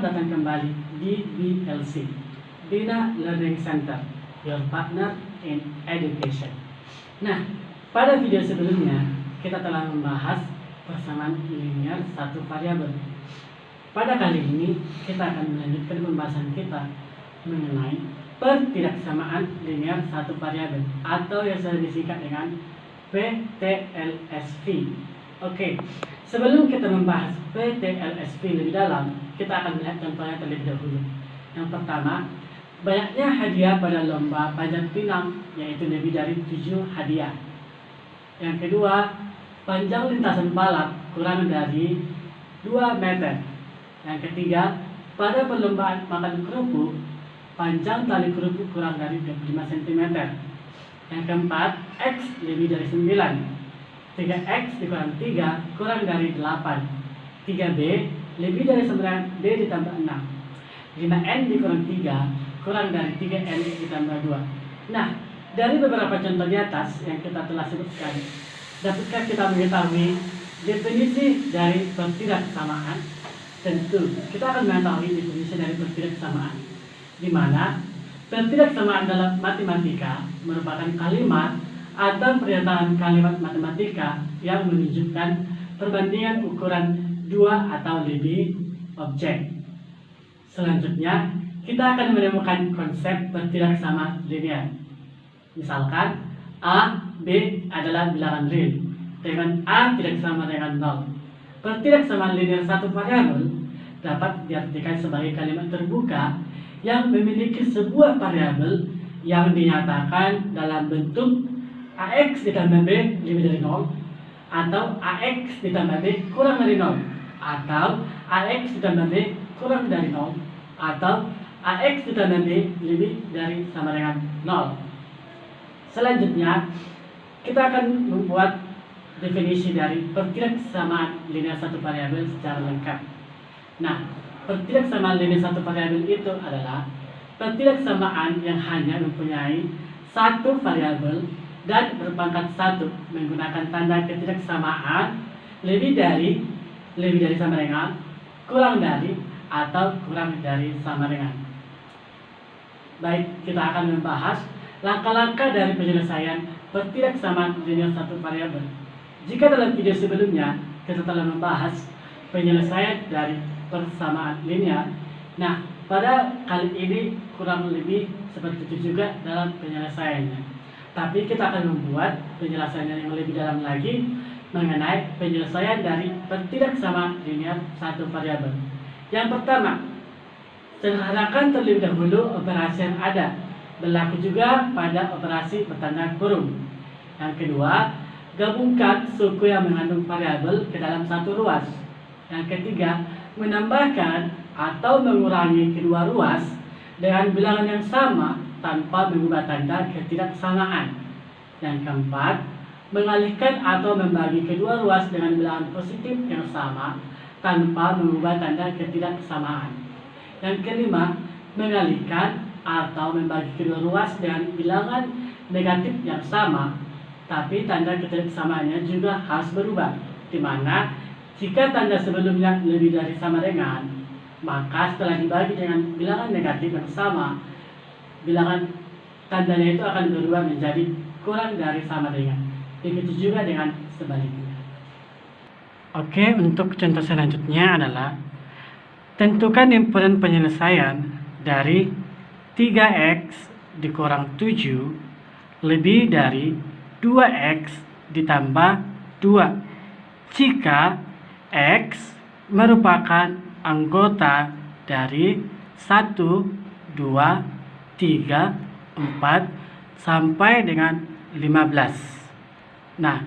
Selamat datang kembali di BLC, Bina Learning Center, your partner in education. Nah, pada video sebelumnya kita telah membahas persamaan linear satu variabel. Pada kali ini kita akan melanjutkan pembahasan kita mengenai pertidaksamaan linear satu variabel atau yang sering disingkat dengan PTLSV. Oke, sebelum kita membahas PTLSV lebih dalam, kita akan melihat contohnya terlebih dahulu. Yang pertama, banyaknya hadiah pada lomba panjat pinang, yaitu lebih dari 7 hadiah. Yang kedua, panjang lintasan balap kurang dari 2 meter. Yang ketiga, pada perlombaan makan kerupuk, panjang tali kerupuk kurang dari 25 cm. Yang keempat, X lebih dari 9. 3X dikurang 3 kurang dari 8. 3B lebih dari 9B ditambah 6. 5N dikurang 3 kurang dari 3N ditambah 2. Nah, dari beberapa contoh di atas yang kita telah sebutkan, dapatkah kita mengetahui definisi dari pertidaksamaan? Tentu, kita akan mengetahui definisi dari pertidaksamaan, di mana pertidaksamaan dalam matematika merupakan kalimat atau pernyataan kalimat matematika yang menunjukkan perbandingan ukuran dua atau lebih objek. Selanjutnya, kita akan menemukan konsep pertidaksamaan linear. Misalkan, A, B adalah bilangan real, dengan A tidak sama dengan 0. Pertidaksamaan linear satu variabel dapat diartikan sebagai kalimat terbuka yang memiliki sebuah variabel yang dinyatakan dalam bentuk AX ditambah B lebih dari 0, atau AX ditambah B kurang dari 0, atau AX ditambah B kurang dari 0, atau AX ditambah B lebih dari sama dengan 0. Selanjutnya, kita akan membuat definisi dari pertidaksamaan linear satu variabel secara lengkap. Nah, pertidaksamaan linear satu variabel itu adalah pertidaksamaan yang hanya mempunyai satu variabel dan berpangkat 1 menggunakan tanda ketidaksamaan lebih dari sama dengan, kurang dari, atau kurang dari sama dengan. Baik, kita akan membahas langkah-langkah dari penyelesaian pertidaksamaan linear satu variabel. Jika dalam video sebelumnya kita telah membahas penyelesaian dari persamaan linear, nah pada kali ini kurang lebih seperti itu juga dalam penyelesaiannya. Tapi kita akan membuat penjelasannya yang lebih dalam lagi mengenai penyelesaian dari pertidaksamaan linear satu variabel. Yang pertama, sederhanakan terlebih dahulu operasi yang ada. Berlaku juga pada operasi bertanda kurung. Yang kedua, gabungkan suku yang mengandung variabel ke dalam satu ruas. Yang ketiga, menambahkan atau mengurangi kedua ruas dengan bilangan yang sama tanpa mengubah tanda ketidaksamaan. Yang keempat, mengalihkan atau membagi kedua ruas dengan bilangan positif yang sama tanpa mengubah tanda ketidaksamaan. Yang kelima, mengalihkan atau membagi kedua ruas dengan bilangan negatif yang sama, tapi tanda ketidaksamaannya juga harus berubah, di mana jika tanda sebelumnya lebih dari sama dengan, maka setelah dibagi dengan bilangan negatif yang sama, bilangan tandanya itu akan berubah menjadi kurang dari sama dengan. Begitu juga dengan sebaliknya. Oke, untuk contoh selanjutnya adalah tentukan himpunan penyelesaian dari 3X dikurang 7 lebih dari 2X ditambah 2 jika X merupakan anggota dari 1, 2, 3, 4 sampai dengan 15. Nah,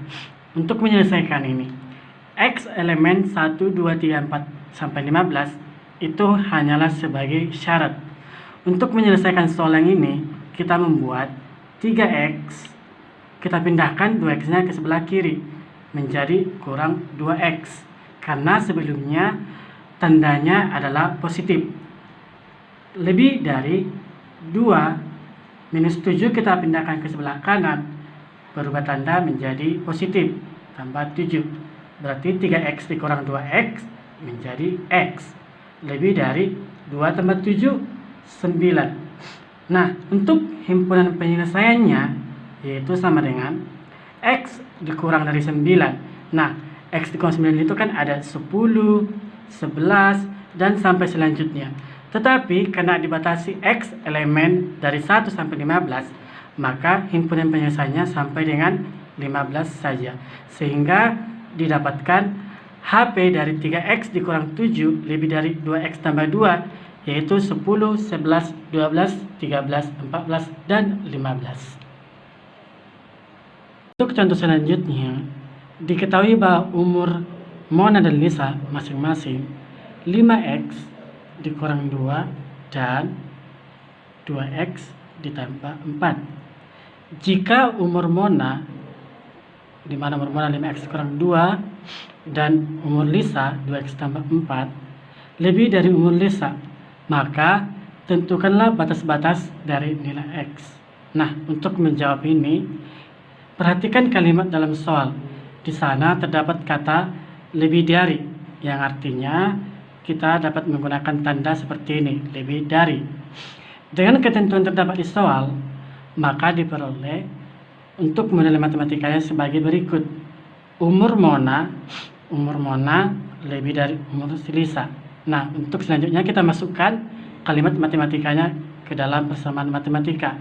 untuk menyelesaikan ini, X elemen 1, 2, 3, 4 sampai 15 itu hanyalah sebagai syarat. Untuk menyelesaikan soal yang ini, kita membuat 3X, kita pindahkan 2X-nya ke sebelah kiri menjadi kurang 2X, karena sebelumnya tandanya adalah positif. Lebih dari 2 minus 7 kita pindahkan ke sebelah kanan, berubah tanda menjadi positif, tambah 7. Berarti 3X dikurang 2X menjadi X. lebih dari 2 tambah 7, 9. Nah, untuk himpunan penyelesaiannya yaitu sama dengan X dikurang dari 9. Nah, X dikurang 9 itu kan ada 10, 11, dan sampai selanjutnya. Tetapi karena dibatasi X elemen dari 1 sampai 15, maka himpunan penyelesaiannya sampai dengan 15 saja. Sehingga didapatkan HP dari 3X dikurang 7 lebih dari 2X tambah 2, yaitu 10, 11, 12, 13, 14, dan 15. Untuk contoh selanjutnya, diketahui bahwa umur Mona dan Lisa masing-masing 5X dikurang 2 dan 2X ditambah 4. Jika umur Mona, di mana umur Mona 5X kurang 2 dan umur Lisa 2X tambah 4 lebih dari umur Lisa, maka tentukanlah batas-batas dari nilai X. Nah, untuk menjawab ini, perhatikan kalimat dalam soal. Di sana terdapat kata lebih dari, yang artinya kita dapat menggunakan tanda seperti ini, lebih dari. Dengan ketentuan terdapat di soal, maka diperoleh untuk model matematikanya sebagai berikut. Umur Mona lebih dari umur Lisa. Nah, untuk selanjutnya kita masukkan kalimat matematikanya ke dalam persamaan matematika,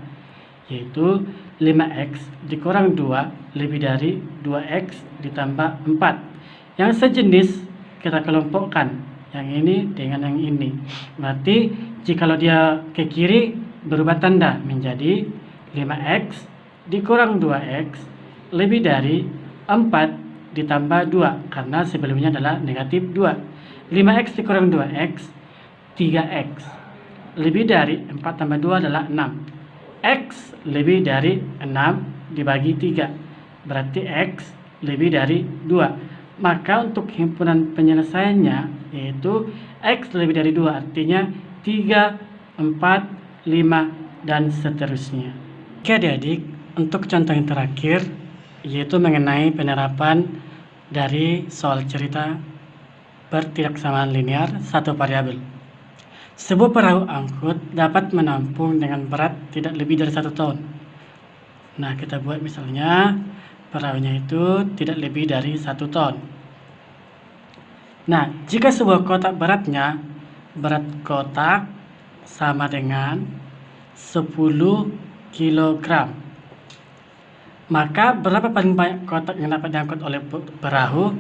yaitu 5X dikurang 2 lebih dari 2X ditambah 4. Yang sejenis kita kelompokkan, yang ini dengan yang ini. Berarti jikalau dia ke kiri berubah tanda menjadi 5X dikurang 2X lebih dari 4 ditambah 2, karena sebelumnya adalah negatif 2. 5X dikurang 2X, 3X lebih dari 4 tambah 2 adalah 6. X lebih dari 6 dibagi 3, berarti X lebih dari 2. Maka untuk himpunan penyelesaiannya yaitu X lebih dari 2, artinya 3, 4, 5, dan seterusnya. Oke adik-adik, untuk contoh yang terakhir yaitu mengenai penerapan dari soal cerita bertidaksamaan linear satu variabel. Sebuah perahu angkut dapat menampung dengan berat tidak lebih dari 1 ton. Nah, kita buat misalnya perahunya itu tidak lebih dari 1 ton. Nah, jika sebuah kotak berat kotak sama dengan 10 kg, maka berapa paling banyak kotak yang dapat diangkut oleh perahu?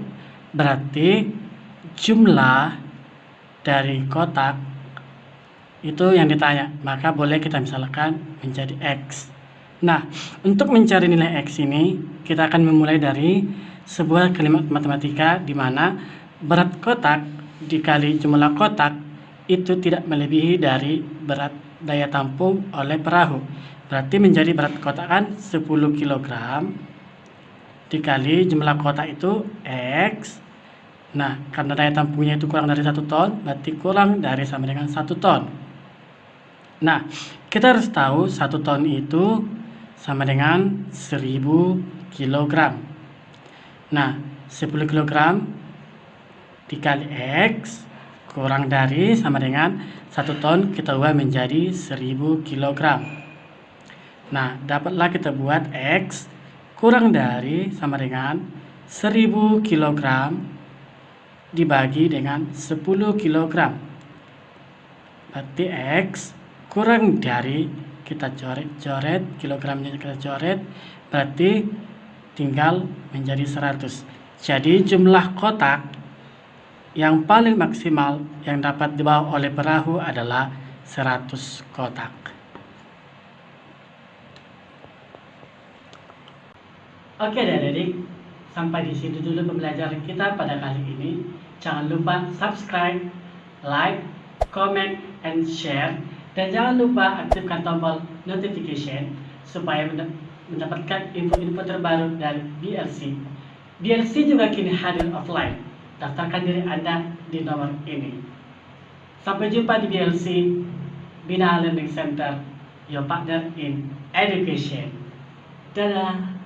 Berarti jumlah dari kotak itu yang ditanya, maka boleh kita misalkan menjadi X. Nah, untuk mencari nilai X ini, kita akan memulai dari sebuah kalimat matematika di mana berat kotak dikali jumlah kotak itu tidak melebihi dari berat daya tampung oleh perahu. Berarti menjadi berat kotak kan 10 kg dikali jumlah kotak itu X. Nah, karena daya tampungnya itu kurang dari 1 ton, berarti kurang dari sama dengan 1 ton. Nah, kita harus tahu 1 ton itu sama dengan 1000 kg. Nah, 10 kg dikali X kurang dari sama dengan 1 ton, kita ubah menjadi 1000 kg. Nah, dapatlah kita buat X kurang dari sama dengan 1000 kg dibagi dengan 10 kg. Berarti X kurang dari, kita coret kilogramnya kita coret, berarti tinggal menjadi 100. Jadi jumlah kotak yang paling maksimal yang dapat dibawa oleh perahu adalah 100 kotak. Oke adik-adik, sampai di sini dulu pembelajaran kita pada kali ini. Jangan lupa subscribe, like, comment, and share. Dan jangan lupa aktifkan tombol notification supaya mendapatkan info-info terbaru dari BLC. BLC juga kini hadir offline. Daftarkan diri Anda di nomor ini. Sampai jumpa di BLC, Bina Learning Center, your partner in education. Dadah!